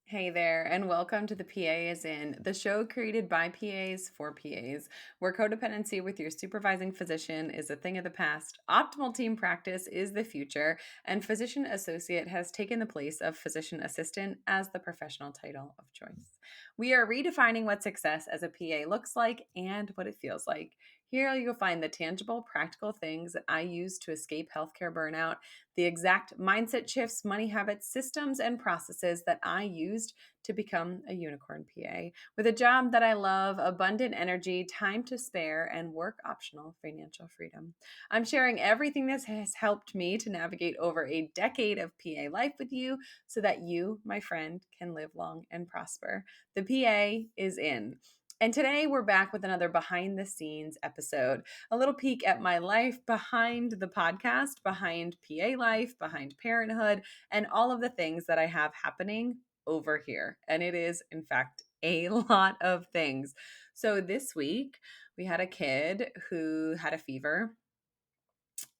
Hey there, and welcome to the PA is In, the show created by PAs for PAs, where codependency with your supervising physician is a thing of the past, optimal team practice is the future, and physician associate has taken the place of physician assistant as the professional title of choice. We are redefining what success as a PA looks like and what it feels like. Here you'll find the tangible, practical things that I use to escape healthcare burnout, the exact mindset shifts, money habits, systems, and processes that I used to become a unicorn PA with a job that I love, abundant energy, time to spare, and work optional financial freedom. I'm sharing everything that has helped me to navigate over a decade of PA life with you so that you, my friend, can live long and prosper. The PA is in. And today we're back with another behind the scenes episode, a little peek at my life behind the podcast, behind PA life, behind parenthood, and all of the things that I have happening over here. And it is, in fact, a lot of things. So this week, we had a kid who had a fever,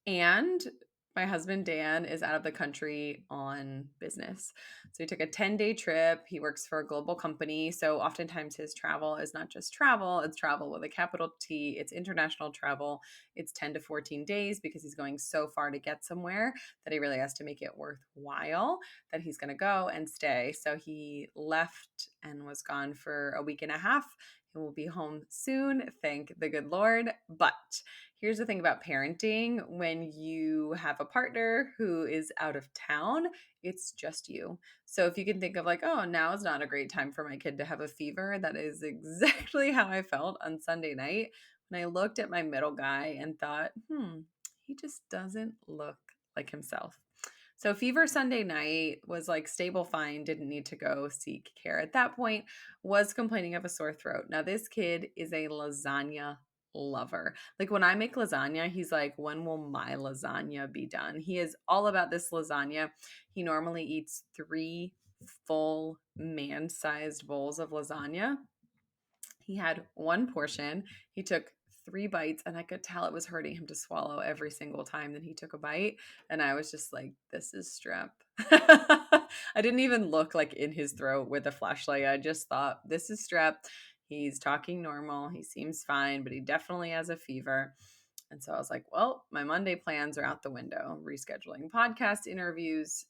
and my husband, Dan, is out of the country on business. So he took a 10-day trip. He works for a global company. So oftentimes his travel is not just travel, it's travel with a capital T. It's international travel. It's 10 to 14 days because he's going so far to get somewhere that he really has to make it worthwhile that he's going to go and stay. So he left and was gone for a week and a half. He will be home soon. Thank the good Lord. But here's the thing about parenting: when you have a partner who is out of town, it's just you. So if you can think of like, oh, now is not a great time for my kid to have a fever, that is exactly how I felt on Sunday night when I looked at my middle guy and thought, he just doesn't look like himself. So fever Sunday night was like stable, fine, didn't need to go seek care at that point, was complaining of a sore throat. Now this kid is a lasagna lover. Like when I make lasagna, he's like, when will my lasagna be done? He is all about this lasagna. He normally eats 3 full man-sized bowls of lasagna. He had one portion. He took 3 bites, and I could tell it was hurting him to swallow every single time that he took a bite. And I was just like, this is strep. I didn't even look like in his throat with a flashlight. I just thought, this is strep. He's talking normal. He seems fine, but he definitely has a fever. And so I was like, well, my Monday plans are out the window, rescheduling podcast interviews,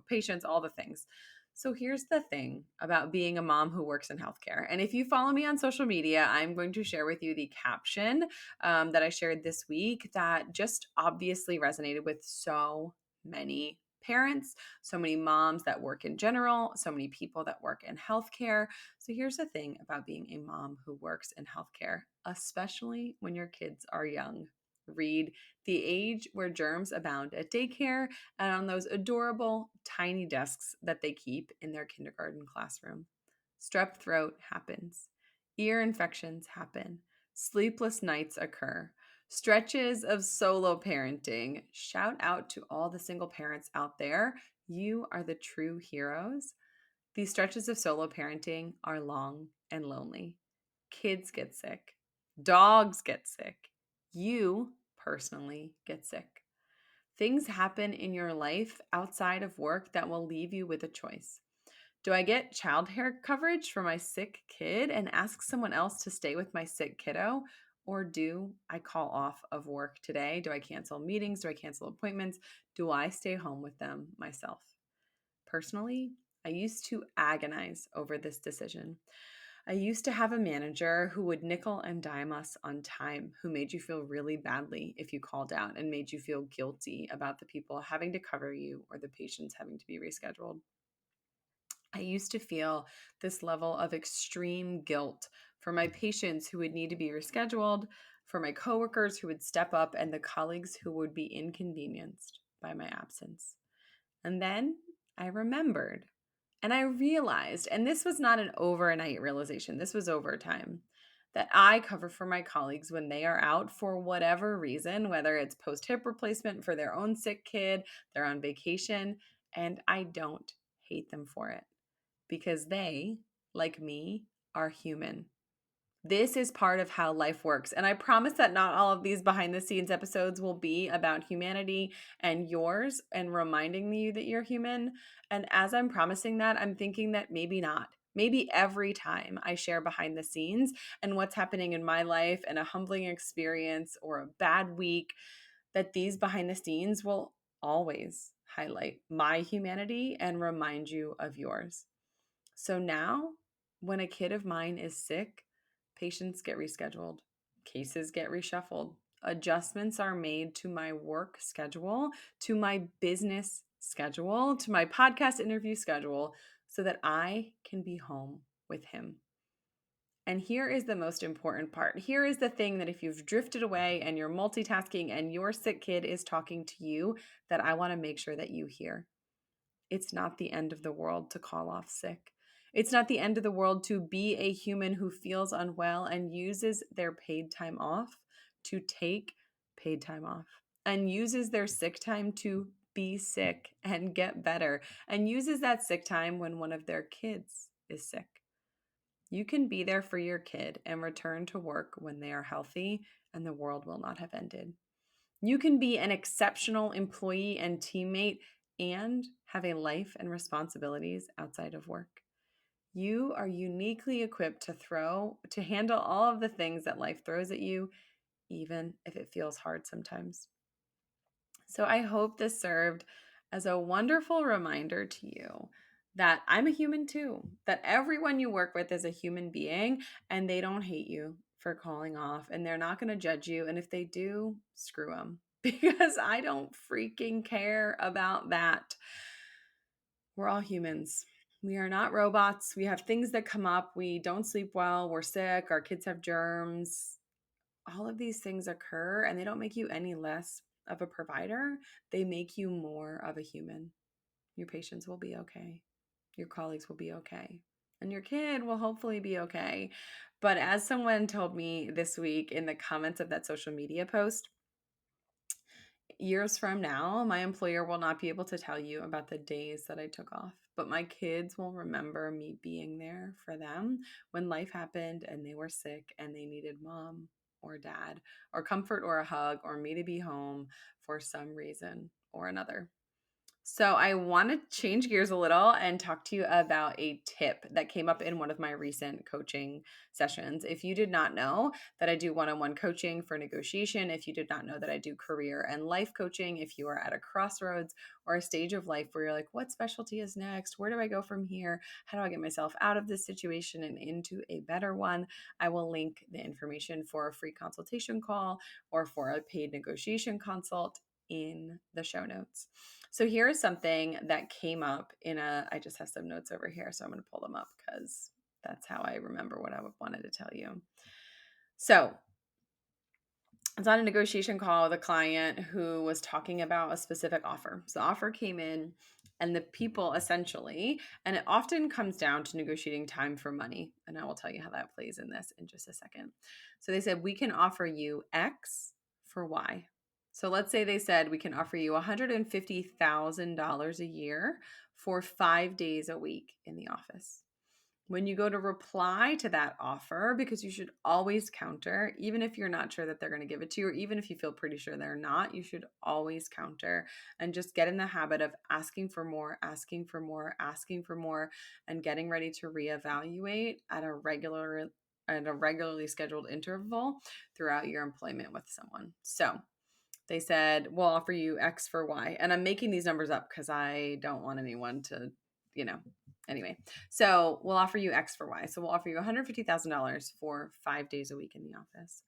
patients, all the things. So here's the thing about being a mom who works in healthcare. And if you follow me on social media, I'm going to share with you the caption that I shared this week that just obviously resonated with so many parents, so many moms that work in general, so many people that work in healthcare. So here's the thing about being a mom who works in healthcare, especially when your kids are young. Read The Age Where Germs Abound at Daycare and on those adorable tiny desks that they keep in their kindergarten classroom. Strep throat happens. Ear infections happen. Sleepless nights occur. Stretches of solo parenting. Shout out to all the single parents out there. You are the true heroes. These stretches of solo parenting are long and lonely. Kids get sick. Dogs get sick. You personally get sick. Things happen in your life outside of work that will leave you with a choice. Do I get childcare coverage for my sick kid and ask someone else to stay with my sick kiddo? Or do I call off of work today? Do I cancel meetings? Do I cancel appointments? Do I stay home with them myself? Personally, I used to agonize over this decision. I used to have a manager who would nickel and dime us on time, who made you feel really badly if you called out and made you feel guilty about the people having to cover you or the patients having to be rescheduled. I used to feel this level of extreme guilt for my patients who would need to be rescheduled, for my coworkers who would step up, and the colleagues who would be inconvenienced by my absence. And then I remembered and I realized, and this was not an overnight realization, this was over time, that I cover for my colleagues when they are out for whatever reason, whether it's post hip replacement for their own sick kid, they're on vacation, and I don't hate them for it because they, like me, are human. This is part of how life works. And I promise that not all of these behind the scenes episodes will be about humanity and yours and reminding you that you're human. And as I'm promising that, I'm thinking that maybe not. Maybe every time I share behind the scenes and what's happening in my life and a humbling experience or a bad week, that these behind the scenes will always highlight my humanity and remind you of yours. So now, when a kid of mine is sick, patients get rescheduled, cases get reshuffled, adjustments are made to my work schedule, to my business schedule, to my podcast interview schedule, so that I can be home with him. And here is the most important part. Here is the thing that if you've drifted away and you're multitasking and your sick kid is talking to you, that I want to make sure that you hear. It's not the end of the world to call off sick. It's not the end of the world to be a human who feels unwell and uses their paid time off to take paid time off and uses their sick time to be sick and get better and uses that sick time when one of their kids is sick. You can be there for your kid and return to work when they are healthy, and the world will not have ended. You can be an exceptional employee and teammate and have a life and responsibilities outside of work. You are uniquely equipped to handle all of the things that life throws at you, even if it feels hard sometimes. So I hope this served as a wonderful reminder to you that I'm a human too, that everyone you work with is a human being and they don't hate you for calling off and they're not going to judge you. And if they do, screw them because I don't freaking care about that. We're all humans. We are not robots. We have things that come up. We don't sleep well. We're sick. Our kids have germs. All of these things occur and they don't make you any less of a provider. They make you more of a human. Your patients will be okay. Your colleagues will be okay. And your kid will hopefully be okay. But as someone told me this week in the comments of that social media post, years from now, my employer will not be able to tell you about the days that I took off, but my kids will remember me being there for them when life happened and they were sick and they needed mom or dad or comfort or a hug or me to be home for some reason or another. So I want to change gears a little and talk to you about a tip that came up in one of my recent coaching sessions. If you did not know that I do one-on-one coaching for negotiation, if you did not know that I do career and life coaching, if you are at a crossroads or a stage of life where you're like, what specialty is next? Where do I go from here? How do I get myself out of this situation and into a better one? I will link the information for a free consultation call or for a paid negotiation consult in the show notes. So here is something that came up I just have some notes over here, so I'm going to pull them up because that's how I remember what I wanted to tell you. So I was on a negotiation call with a client who was talking about a specific offer. So the offer came in and the people essentially, and it often comes down to negotiating time for money. And I will tell you how that plays in this in just a second. So they said, we can offer you X for Y. So let's say they said, we can offer you $150,000 a year for 5 days a week in the office. When you go to reply to that offer, because you should always counter, even if you're not sure that they're going to give it to you, or even if you feel pretty sure they're not, you should always counter and just get in the habit of asking for more, asking for more, asking for more, and getting ready to reevaluate at a regularly scheduled interval throughout your employment with someone. So they said, we'll offer you X for Y. And I'm making these numbers up because I don't want anyone to, anyway. So we'll offer you X for Y. So we'll offer you $150,000 for 5 days a week in the office.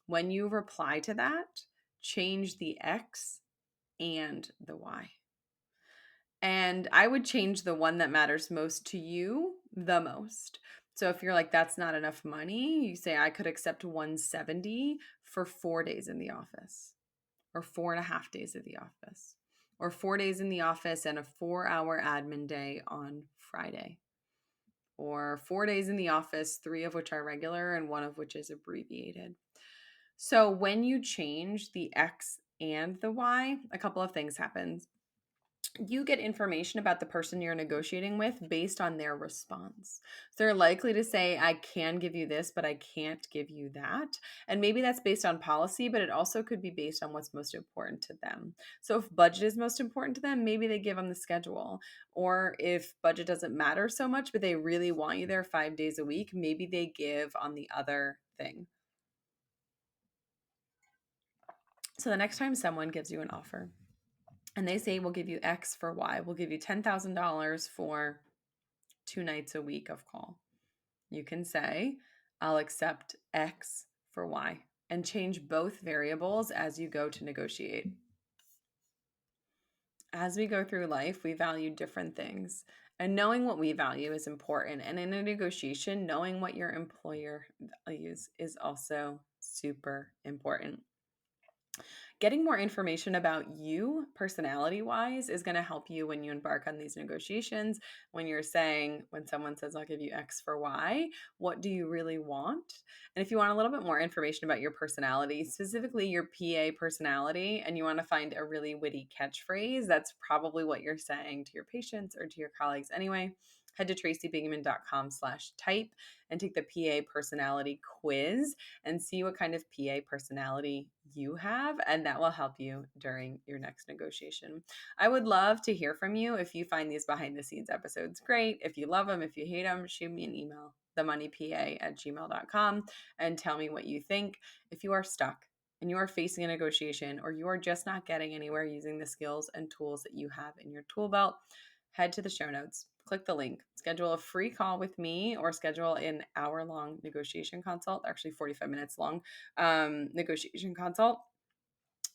When you reply to that, change the X and the Y. And I would change the one that matters most to you the most. So if you're like, that's not enough money, you say, I could accept 170 for 4 days in the office, or 4.5 days at the office, or 4 days in the office and a 4-hour admin day on Friday, or 4 days in the office, 3 of which are regular and 1 of which is abbreviated. So when you change the X and the Y, a couple of things happen. You get information about the person you're negotiating with based on their response. So they're likely to say, I can give you this, but I can't give you that. And maybe that's based on policy, but it also could be based on what's most important to them. So if budget is most important to them, maybe they give them the schedule. Or if budget doesn't matter so much, but they really want you there 5 days a week, maybe they give on the other thing. So the next time someone gives you an offer, and they say, we'll give you X for Y, we'll give you $10,000 for 2 nights a week of call. You can say, I'll accept X for Y, and change both variables as you go to negotiate. As we go through life, we value different things. And knowing what we value is important. And in a negotiation, knowing what your employer values is also super important. Getting more information about you personality wise is going to help you when you embark on these negotiations. When someone says, I'll give you X for Y, what do you really want? And if you want a little bit more information about your personality, specifically your PA personality, and you want to find a really witty catchphrase, that's probably what you're saying to your patients or to your colleagues anyway. Head to tracybigman.com/type and take the PA personality quiz and see what kind of PA personality you have, and that will help you during your next negotiation. I would love to hear from you. If you find these behind the scenes episodes great, if you love them, if you hate them, shoot me an email, themoneypa@gmail.com, and tell me what you think. If you are stuck and you are facing a negotiation, or you are just not getting anywhere using the skills and tools that you have in your tool belt, head to the show notes, click the link, schedule a free call with me, or schedule an hour-long negotiation consult, actually 45 minutes long negotiation consult,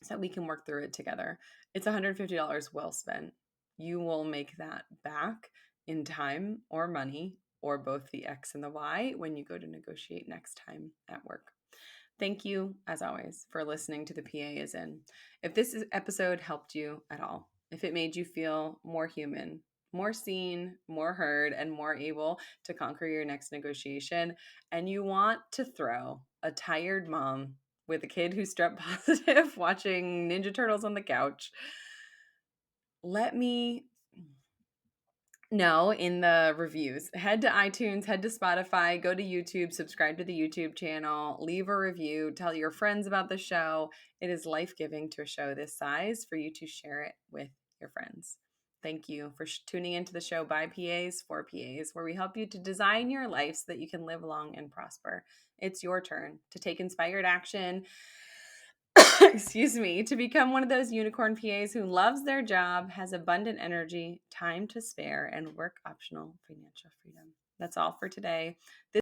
so that we can work through it together. It's $150 well spent. You will make that back in time or money, or both the X and the Y, when you go to negotiate next time at work. Thank you, as always, for listening to The PA is In. If this episode helped you at all, if it made you feel more human, more seen, more heard, and more able to conquer your next negotiation, and you want to throw a tired mom with a kid who's strep positive watching Ninja Turtles on the couch, let me know in the reviews. Head to iTunes, head to Spotify, go to YouTube, subscribe to the YouTube channel, leave a review, tell your friends about the show. It is life-giving to a show this size for you to share it with your friends. Thank you for tuning into the show by PAs for PAs, where we help you to design your life so that you can live long and prosper. It's your turn to take inspired action excuse me, to become one of those unicorn PAs who loves their job, has abundant energy, time to spare, and work optional financial freedom. That's all for today.